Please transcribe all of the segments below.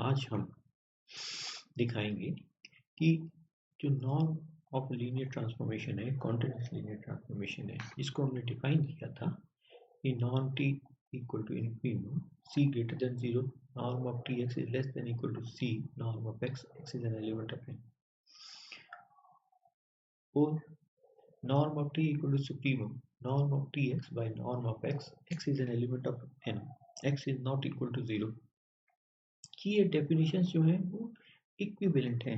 आज हम दिखाएंगे कि जो नॉर्म ऑफ लीनियर ट्रांसफॉर्मेशन है, कॉन्टिन्यूस लीनियर ट्रांसफॉर्मेशन है, इसको हमने डिफाइन किया था कि norm T equal to infinity C greater than 0, norm of tx is less than equal to c, norm of x is an element of n, or norm of t equal to supremum, norm of tx by norm of x, x is an element of n, x is not equal to 0 की ये definition जो है वो equivalent है।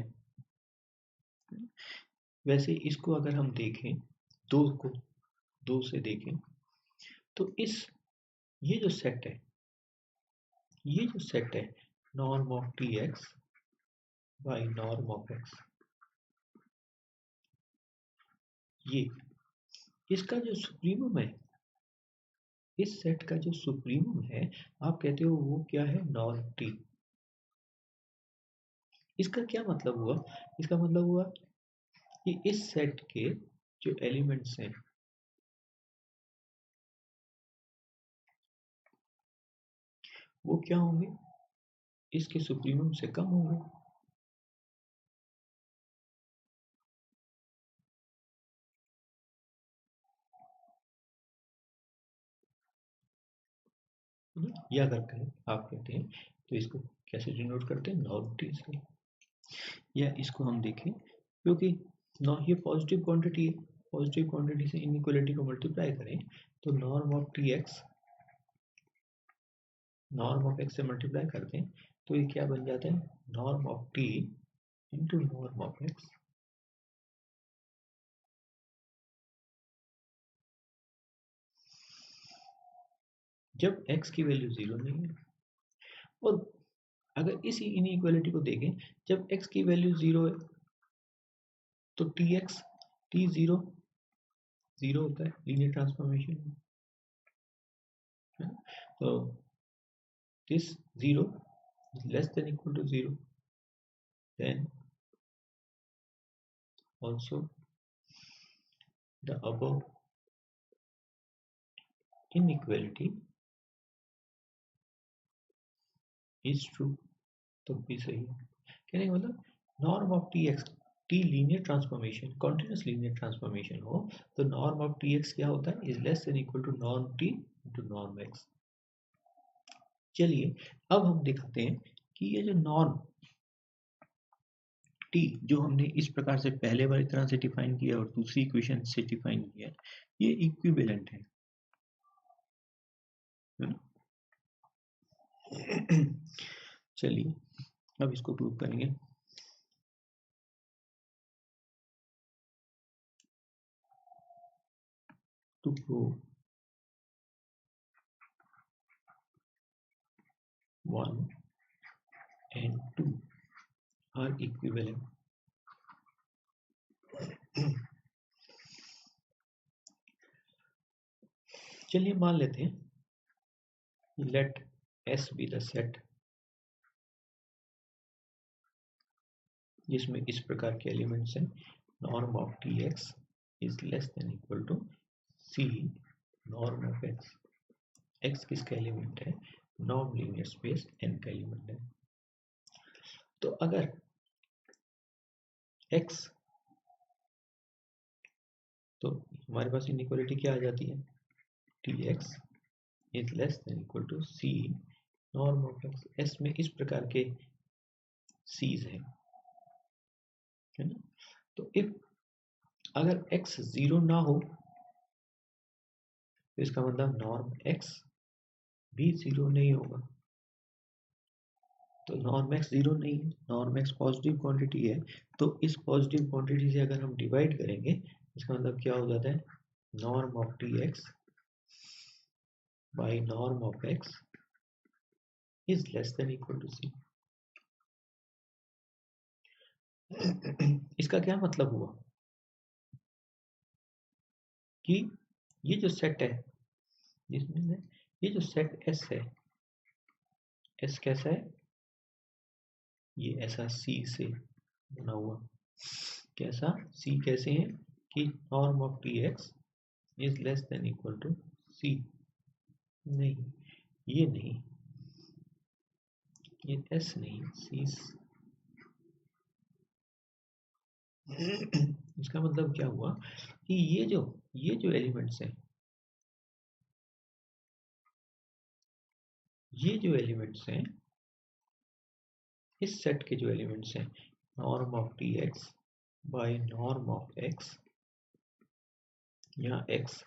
वैसे इसको अगर हम देखें दो से देखें तो ये जो सेट है norm of T X by norm of X, ये इसका जो सुप्रीमम है, इस सेट का जो सुप्रीमम है आप कहते हो वो क्या है, नॉर्म टी। इसका क्या मतलब हुआ? इसका मतलब हुआ कि इस सेट के जो एलिमेंट्स हैं वो क्या होंगे, इसके सुप्रीमम से कम होंगे। या अगर कहें आप कहते हैं तो इसको कैसे डिनोट करते हैं, नॉर्म टी से। या इसको हम देखें क्योंकि ये पॉजिटिव क्वांटिटी है, पॉजिटिव क्वांटिटी से इनइक्वालिटी को मल्टीप्लाई करें तो norm of T x, norm of x से मल्टीप्लाई करते हैं तो ये क्या बन जाता है, norm of T into norm of x. जब x की वैल्यू 0 नहीं है, और अगर इसी इनइक्वालिटी को देखें, जब x की वैल्यू 0 है तो t 0 होता है लीनियर ट्रांसफॉर्मेशन में। तो this 0 is less than equal to 0, then also the above inequality is true। तो भी सही है। कहने का मतलब norm of T X, T linear transformation, continuous linear transformation हो तो नॉर्म ऑफ टी एक्स क्या होता है, is less than equal to norm T into norm X. चलिए अब हम दिखाते हैं कि ये जो नॉर्म टी जो हमने इस प्रकार से पहले वाली तरह से डिफाइन किया और दूसरी इक्वेशन से डिफाइन किया, ये इक्विवेलेंट है। चलिए अब इसको प्रूव करेंगे। To prove 1 and 2 are equivalent, चलिए मान लेते हैं let S be the set जिसमें इस प्रकार के एलिमेंट्स हैं, norm of T X is less than equal to C norm of X. X किसका एलिमेंट है, नॉन लीनियर स्पेस n का एलिमेंट है। तो अगर x, तो हमारे पास इनइक्वालिटी क्या आ जाती है, T X is less than equal to C norm of X. S में इस प्रकार के सीज है ना। तो इफ अगर x 0 ना हो तो इसका मतलब नॉर्म x भी 0 नहीं होगा। तो नॉर्म x 0 नहीं है, नॉर्म x पॉजिटिव क्वांटिटी है, तो इस पॉजिटिव क्वांटिटी से अगर हम डिवाइड करेंगे इसका मतलब क्या हो जाता है, norm of T X by norm of X is less than equal to C. इसका क्या मतलब हुआ कि ये जो सेट है, जिसमें ये जो सेट S है, S कैसा है, ये ऐसा C से बना हुआ, कैसा C कैसे है कि norm of T X is less than equal to C। नहीं, ये नहीं, ये एस नहीं सी। इसका मतलब क्या हुआ कि ये जो एलिमेंट्स हैं, ये जो एलिमेंट्स हैं, इस सेट के जो एलिमेंट्स हैं, norm of T X by norm of X, यहाँ एक्स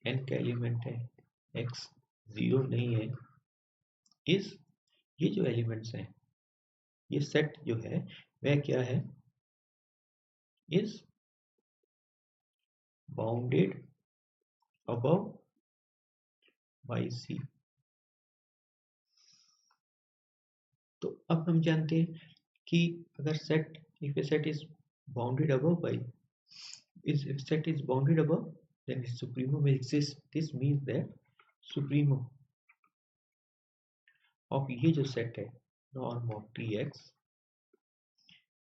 एन का एलिमेंट है, एक्स जीरो नहीं है, इस ये जो एलिमेंट्स हैं, ये सेट जो है वह क्या है, इज बाउंडेड अबव बाई सी। तो अब हम जानते हैं कि अगर set, if a set is bounded above by, if set is bounded above, then its supremum will exist. This means that supremum of ये जो सेट है, norm of tx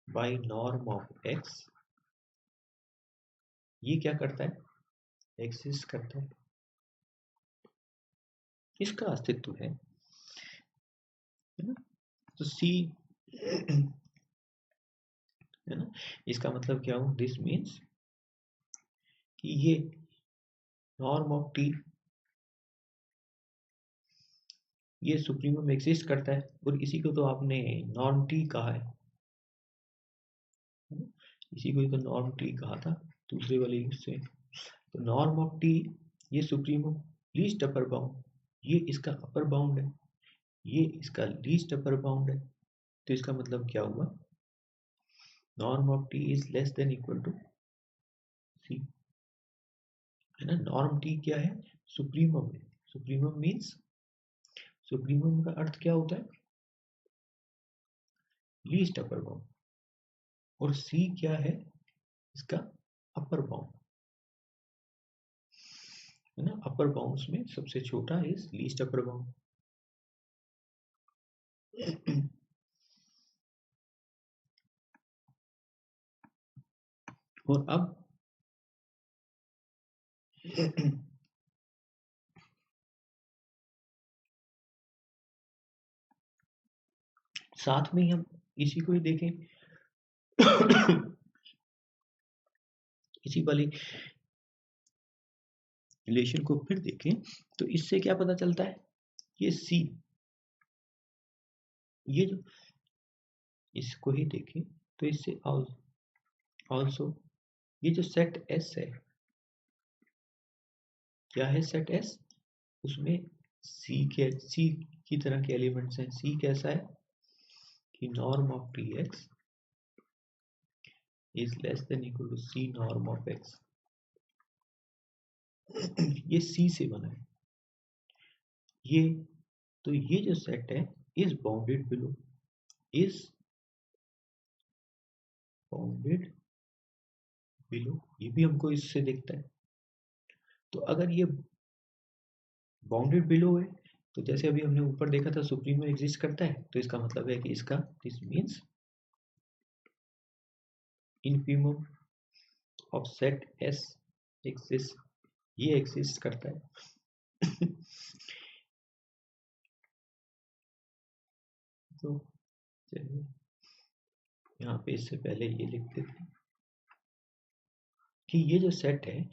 by norm of x, ये क्या करता है, exist करता है, इसका अस्तित्व है ना। तो सी है ना, इसका मतलब क्या हो, दिस मीन्स कि ये नॉर्म ऑफ टी, ये सुप्रीमम एग्जिस्ट करता है, और इसी को तो आपने नॉर्म टी कहा है, इसी को तो नॉर्म टी कहा था दूसरे वाले से। तो नॉर्म ऑफ टी, ये सुप्रीमम लीस्ट अपर बाउंड, ये इसका अपर बाउंड है, ये इसका लीस्ट अपर बाउंड है। तो इसका मतलब क्या हुआ, norm of T is less than equal to C, है ना। नॉर्म टी क्या है, सुप्रीमम है। सुप्रीमम मीन्स, सुप्रीमम का अर्थ क्या होता है, लीस्ट अपर बाउंड, और सी क्या है, इसका अपर बाउंड, है ना। अपर बाउंड्स में सबसे छोटा इज लीस्ट अपर बाउंड। और अब साथ में ही हम इसी को ही देखें, इसी वाली रिलेशन को फिर देखें, तो इससे क्या पता चलता है, ये सी, ये जो, इसको ही देखें तो इससे ऑल्सो ये जो सेट एस है, क्या है सेट एस, उसमें सी की तरह के एलिमेंट्स हैं। सी कैसा है कि norm of T X is less than equal to C norm of X. ये सी से बना है ये, तो ये जो सेट है is bounded below, is bounded below, ये भी हमको इससे दिखता है। तो अगर ये बाउंडेड बिलो है, तो जैसे अभी हमने ऊपर देखा था सुप्रीमो एग्जिस्ट करता है, तो इसका मतलब है कि इसका, this means infimum of set S exist, ये एग्जिस्ट करता है। तो चलिए यहाँ पे इससे पहले ये लिख देते हैं कि ये जो सेट है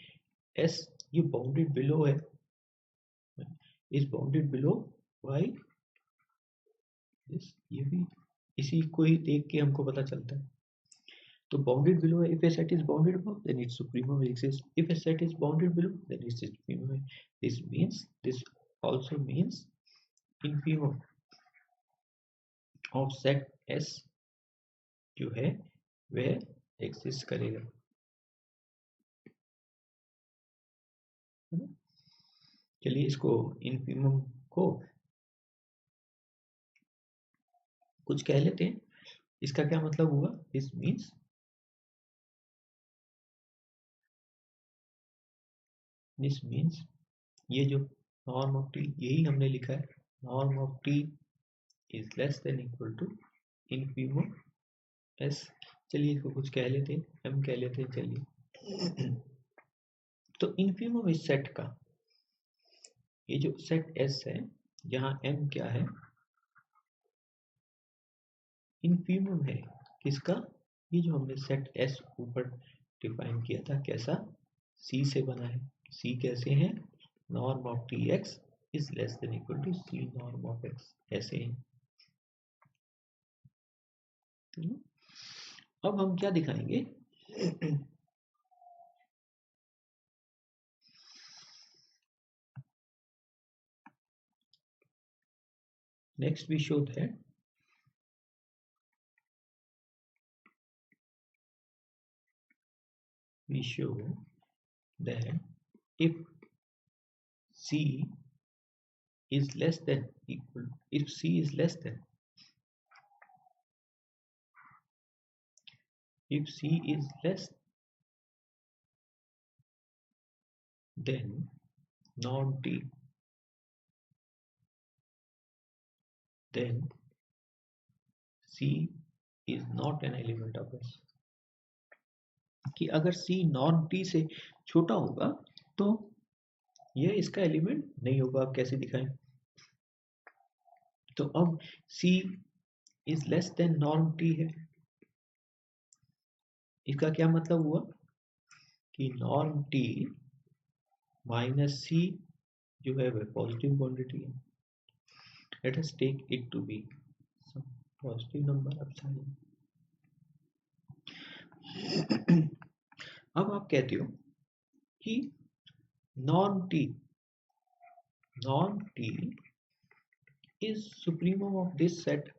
एस, ये बाउंडेड बिलो है, is bounded below by this, ये भी इसी को ही देख के हमको पता चलता है। तो bounded below, if a set is bounded above, then its supremum will exist. If a set is bounded below, then its supremum. This means, this also means infimum of set S जो है वह exist करेगा। चलिए इसको infimum को कुछ कह लेते हैं, इसका क्या मतलब हुआ, this means ये जो norm of t, यही हमने लिखा है, norm of t is less than equal to infimum S। चलिए इसको कुछ कह लेते हैं, m कह लेते हैं, चलिए। तो इनफीमम इस सेट का, ये जो सेट S है, जहाँ m क्या है, इन्फीमम है किसका, ये जो हमने सेट एस ऊपर डिफाइन किया था कैसा, सी से बना है। सी कैसे है, norm of T X is less than equal to C norm of X, ऐसे है। अब हम क्या दिखाएंगे next we show that if C is less than equal, if C is less than, if C is less than norm T, then C is not an element of S। कि अगर C norm T से छोटा होगा तो यह इसका element नहीं होगा। आप कैसे दिखाएं, तो अब C is less then norm T है, इसका क्या मतलब हुआ कि नॉर्म T माइनस C जो है वह पॉजिटिव क्वांटिटी है। Let us take it to be some positive number epsilon. अब आप कहते हो कि नॉर्म T is supremum of this set।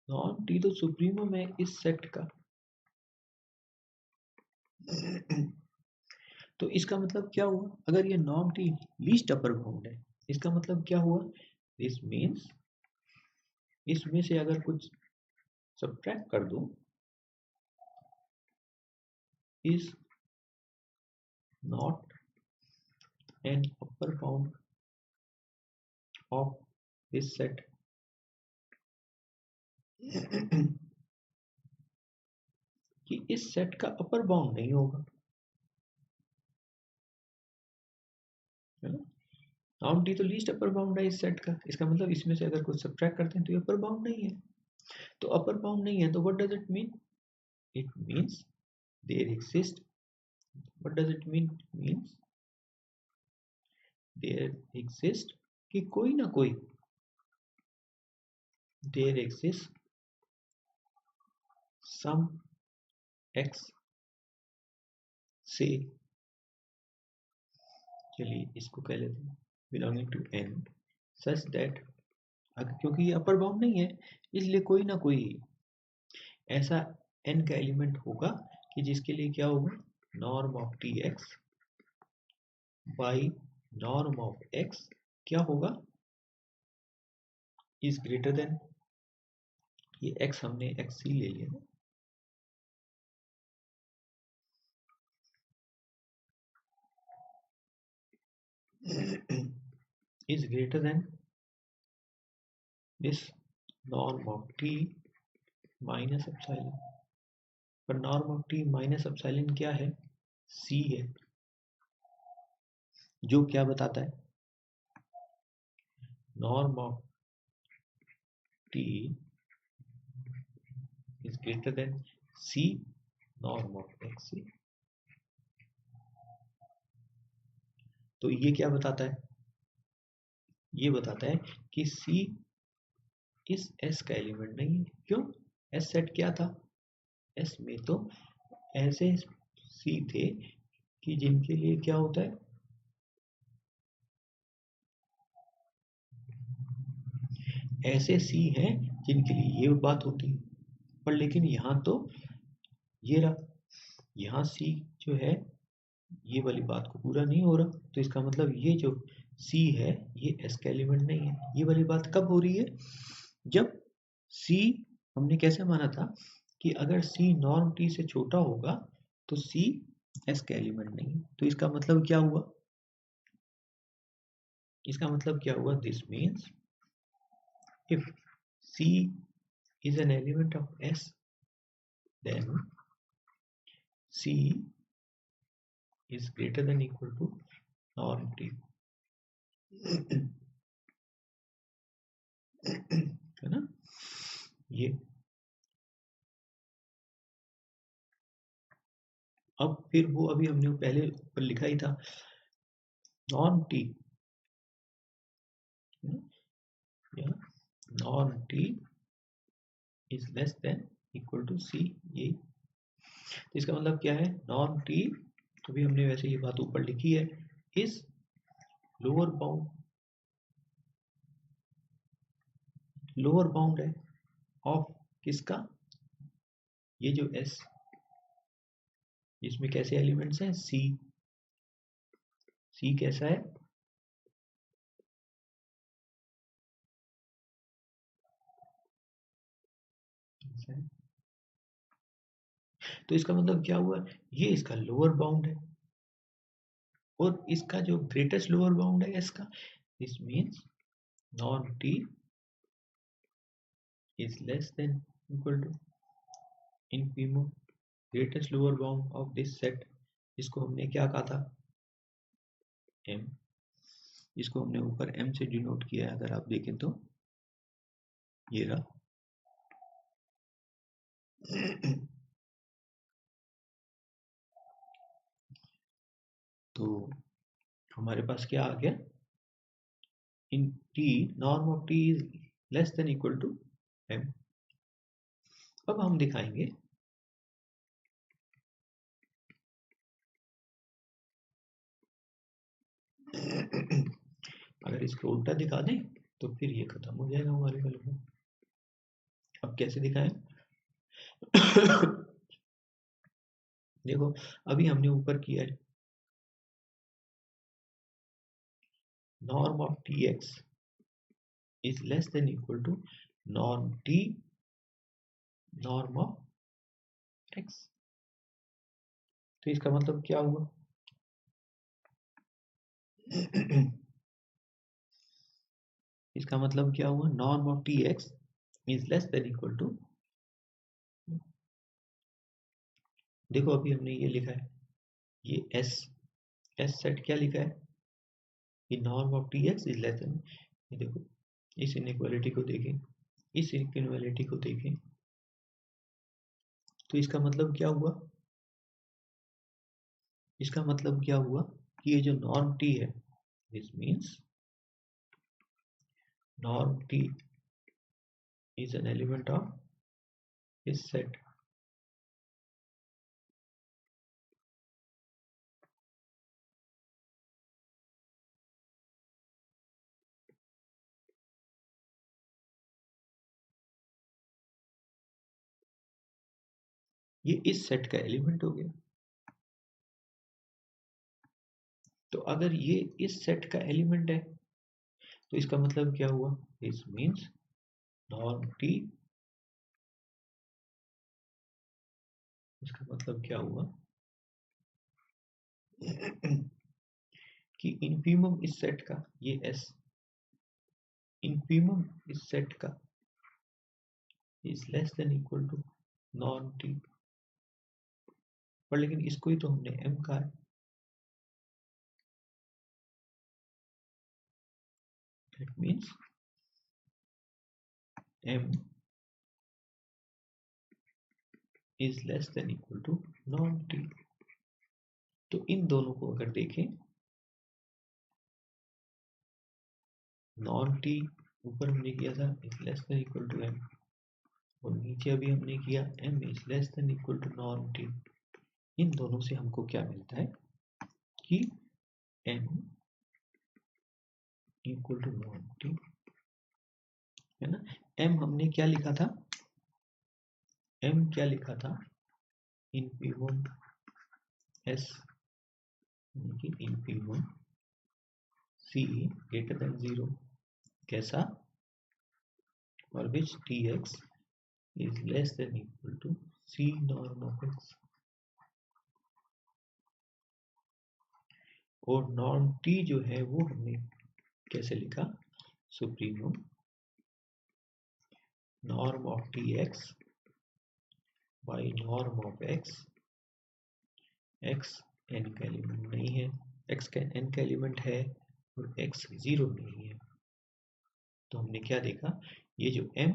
नॉर्म T तो सुप्रीमम है इस सेट का। तो इसका मतलब क्या हुआ, अगर ये norm T least upper bound है, इसका मतलब क्या हुआ, दिस मीन्स इसमें से अगर कुछ सब्ट्रैक्ट कर दो is not an upper bound of this set। कि इस सेट का अपर बाउंड नहीं होगा, है ना। नॉर्म टी तो लीस्ट अपर बाउंड है इस सेट का, इसका मतलब इसमें से अगर कुछ सब्ट्रैक्ट करते हैं तो ये अपर बाउंड नहीं है। तो अपर बाउंड नहीं है तो what does it mean, it means there exist, what does it mean, means there exist कि कोई ना कोई, देयर एग्जिस्ट सम एक्स से, चलिए इसको कह लेते हैं belonging to N, such that, क्योंकि ये अपर बाउंड नहीं है इसलिए कोई ना कोई ऐसा n का एलिमेंट होगा कि जिसके लिए क्या होगा, norm of T X by norm of x क्या होगा, इज ग्रेटर देन, ये x हमने एक्स सी ले लिया ना, is greater than this norm of t minus epsilon। पर norm of t minus epsilon क्या है, c है, जो क्या बताता है, norm of t is greater than c norm of x। तो ये क्या बताता है, ये बताता है कि c इस S का एलिमेंट नहीं है। क्यों, S सेट क्या था, S में तो ऐसे C थे कि जिनके लिए क्या होता है, ऐसे C हैं जिनके लिए ये बात होती है। पर लेकिन यहाँ तो ये रहा, यहाँ C जो है ये वाली बात को पूरा नहीं हो रहा, तो इसका मतलब ये जो C है ये S का एलिमेंट नहीं है। ये वाली बात कब हो रही है, जब C हमने कैसे माना था कि अगर C नॉर्म T से छोटा होगा तो C S का एलिमेंट नहीं है। तो इसका मतलब क्या हुआ, इसका मतलब क्या हुआ, this means if C is an element of S then C is greater than equal to norm T। है ना। ये अब फिर वो अभी हमने पहले ऊपर लिखा ही था, नॉन टी या नॉन T is less than equal to C. ये तो इसका मतलब क्या है, नॉन टी, तो भी हमने वैसे ये बात ऊपर लिखी है, इज लोअर बाउंड है ऑफ किसका, ये जो एस, इसमें कैसे एलिमेंट्स हैं, सी, सी कैसा है, ऐसा है। तो इसका मतलब क्या हुआ, ये इसका लोअर बाउंड है और इसका जो ग्रेटेस्ट लोअर बाउंड है एस का, दिस मीन्स नॉन T is less than equal to infimum greatest lower bound of this set, इसको हमने क्या कहा था, m, इसको हमने ऊपर m से डिनोट किया है, अगर आप देखें तो ये रहा। तो हमारे पास क्या आ गया, इन t norm of t is less than equal to m। अब हम दिखाएंगे अगर इसको उल्टा दिखा दें तो फिर ये खत्म हो जाएगा हमारे वाले में। अब कैसे दिखाएं, देखो अभी हमने ऊपर किया है, norm of tx is less than equal to norm t norm of x। तो इसका मतलब क्या हुआ, इसका मतलब क्या हुआ, norm of tx is less than equal to, देखो अभी हमने ये लिखा है, ये s सेट क्या लिखा है, कि norm of tx is less than, ये देखो इस इनइक्वालिटी को देखें, इस इनइक्वालिटी को देखें, तो इसका मतलब क्या हुआ, इसका मतलब क्या हुआ कि ये जो नॉर्म t है, this means norm t is an element of this set। ये इस सेट का एलिमेंट हो गया। तो अगर ये इस सेट का एलिमेंट है तो इसका मतलब क्या हुआ, दिस मीन्स नॉर्म टी, इसका मतलब क्या हुआ कि इनफीमम इस सेट का, ये एस इनफीमम इस सेट का is less than equal to norm T, पर लेकिन इसको ही तो हमने एम कहा है, that means M is less than equal to norm T. तो इन दोनों को अगर देखें, नॉन टी ऊपर हमने किया था is less than equal to M, और नीचे अभी हमने किया m is less than equal to norm t। इन दोनों से हमको क्या मिलता है कि m equal to norm t, है ना। m हमने क्या लिखा था, m क्या लिखा था, infimum s infimum c greater than 0, कैसा, for which tx is less than equal to c norm of x। और नॉर्म t जो है वो हमने कैसे लिखा, supremum norm of tx by norm of x, x n का एलिमेंट नहीं है, x का n का एलिमेंट है और x 0 नहीं है। तो हमने क्या देखा, ये जो m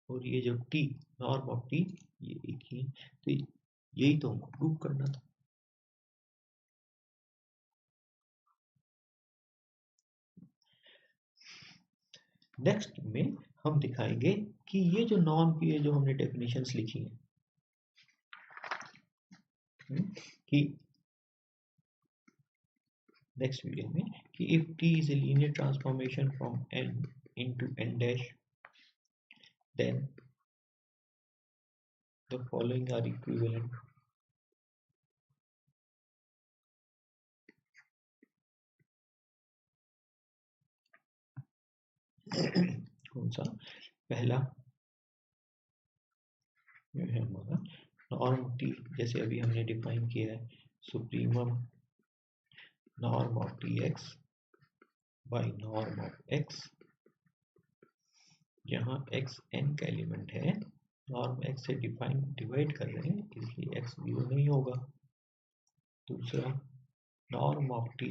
और ये जो t, नॉर्म ऑफ t, ये एक ही, तो यही तो हमको प्रूव करना था। नेक्स्ट में हम दिखाएंगे कि ये जो नॉर्म की जो हमने डेफिनेशंस लिखी हैं कि नेक्स्ट वीडियो में, कि if t is a linear transformation from n into n dash, then the following are equivalent. कौन सा? पहला ये है हमारा नॉर्म टी, जैसे अभी हमने डिफाइन किया है, supremum norm of T X by norm of X, यहाँ x n का एलिमेंट है, नॉर्म x से डिवाइड कर रहे हैं, इसलिए x 0 नहीं होगा। दूसरा, norm of t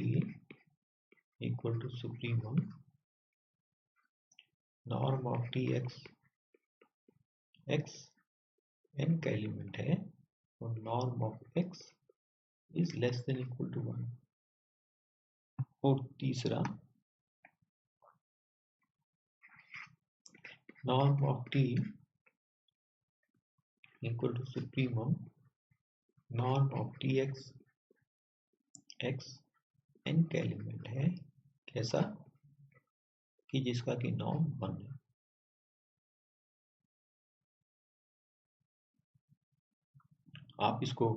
equal to supremum norm of T X, x n का एलिमेंट है और norm of x is less than equal to 1। और तीसरा, norm of t equal to supremum norm of T X, x n का element है, कैसा कि जिसका कि नॉर्म 1 है। आप इसको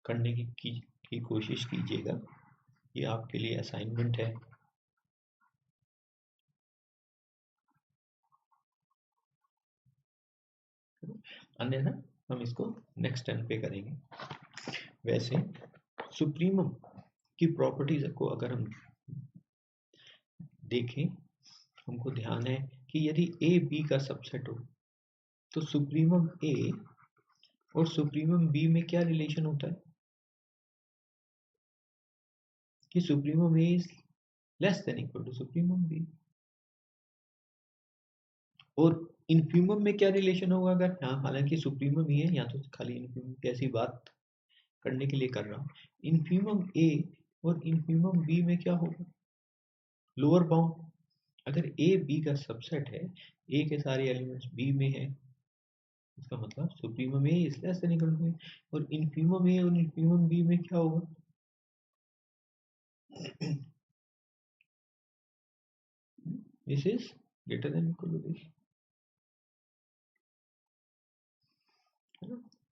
करने की कोशिश कीजिएगा, ये आपके लिए असाइनमेंट है। अन्यथा हम इसको नेक्स्ट टाइम पे करेंगे। वैसे सुप्रीमम की प्रॉपर्टीज को अगर हम देखें, हमको ध्यान है कि यदि a b का सबसेट हो तो सुप्रीमम a और सुप्रीमम b में क्या रिलेशन होता है कि supremum a is less than equal to supremum b। और इन्फीमम में क्या रिलेशन होगा, अगर हालांकि सुप्रीमम ही है, या तो खाली इन्फीमम की ऐसी बात करने के लिए कर रहा हूँ, इन्फीमम a और इन्फीमम b में क्या होगा, लोअर बाउंड। अगर a b का सबसेट है, a के सारे एलिमेंट्स b में है, इसका मतलब supremum a is less than equal to, और इन्फीमम a और इन्फीमम b में क्या होगा, this is greater than equal to this.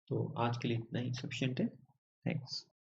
तो आज के लिए इतना ही सफिशिएंट है। थैंक्स।